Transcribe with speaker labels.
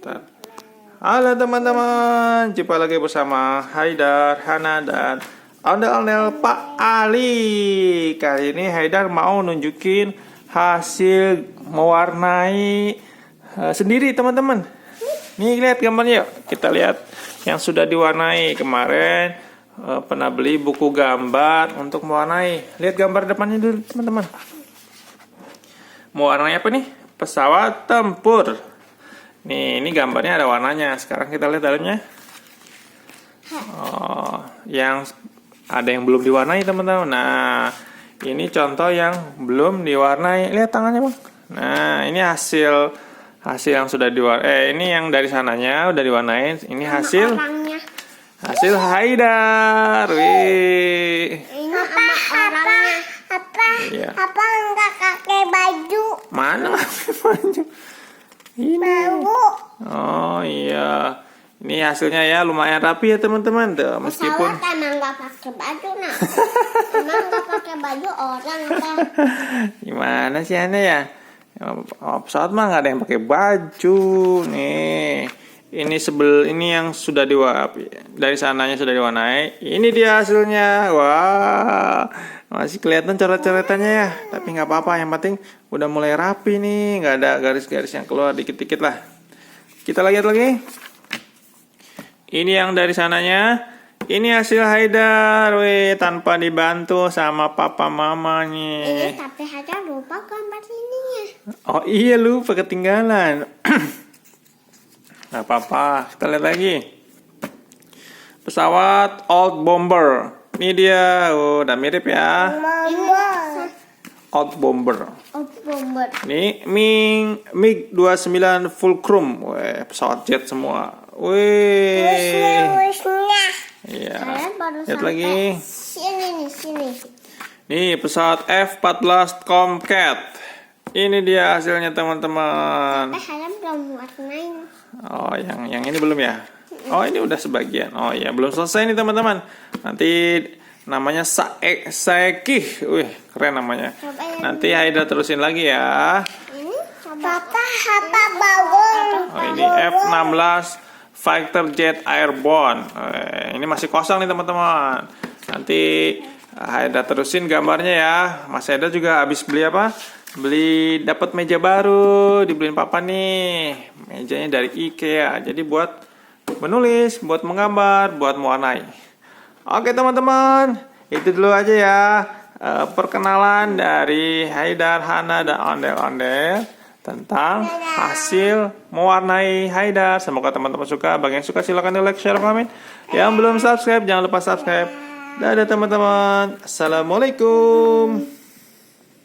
Speaker 1: Bentar. Halo teman-teman, jumpa lagi bersama Haidar, Hana, dan ondel-ondel Pak Ali. Kali ini Haidar mau nunjukin hasil mewarnai sendiri teman-teman. Nih lihat gambarnya yuk. Kita lihat yang sudah diwarnai kemarin. Pernah beli buku gambar untuk mewarnai. Lihat gambar depannya dulu teman-teman. Mewarnai apa nih? Pesawat tempur. Nih, ini gambarnya ada warnanya. Sekarang kita lihat dalamnya. Oh, yang ada yang belum diwarnai teman-teman. Nah, ini contoh yang belum diwarnai. Lihat tangannya bang. Nah, ini hasil yang sudah diwarnai. Ini yang dari sananya udah diwarnain. Ini hasil Haidar. Wih.
Speaker 2: Ini orangnya.
Speaker 1: Iya.
Speaker 2: Apa enggak pakai baju?
Speaker 1: Mana pakai baju? Ini. Oh iya. Ini hasilnya ya lumayan rapi ya teman-teman. Tuh, meskipun
Speaker 2: pesawat emang nggak pakai baju nah. Emang nggak pakai baju orang apa?
Speaker 1: Gimana sih aneh ya? Pesawat mah nggak ada yang pakai baju. Nih. Ini yang sudah dari sananya sudah diwarnai. Ini dia hasilnya. Wah, masih kelihatan coret-coretannya ya. Tapi nggak apa-apa. Yang penting udah mulai rapi nih. Nggak ada garis-garis yang keluar dikit-dikit lah. Kita lihat lagi. Ini yang dari sananya. Ini hasil Haidar. Wih, tanpa dibantu sama papa mamanya.
Speaker 2: Tapi aja lupa gambar ininya.
Speaker 1: Oh iya lupa ketinggalan. Gak apa-apa, kita lihat lagi. Pesawat Old Bomber. Ini dia, udah mirip ya. Old Bomber. Ini MiG-29 Fulcrum. Wih, pesawat jet semua. Wih. Iya. Lihat lagi.
Speaker 2: Sini.
Speaker 1: Nih pesawat F-14 Tomcat. Ini dia hasilnya teman-teman.
Speaker 2: Belum warnain.
Speaker 1: Oh, yang ini belum ya? Oh, ini udah sebagian. Oh iya, belum selesai nih teman-teman. Nanti namanya Saekih. Wih, keren namanya. Nanti Haidar terusin lagi ya.
Speaker 2: Ini Papa bangun.
Speaker 1: Oh, ini F-16 Fighter Jet Airborne. Ini masih kosong nih teman-teman. Nanti Haidar terusin gambarnya ya. Mas Haidar juga habis beli apa? Dapat meja baru, dibeliin papa nih. Mejanya dari IKEA. Jadi buat menulis, buat menggambar, buat mewarnai. Oke teman-teman, itu dulu aja ya perkenalan dari Haidar, Hana, dan ondel-ondel tentang hasil mewarnai Haidar. Semoga teman-teman suka. Bagi yang suka silahkan di like, share, komen. Yang belum subscribe jangan lupa subscribe. Dadah teman-teman. Assalamualaikum.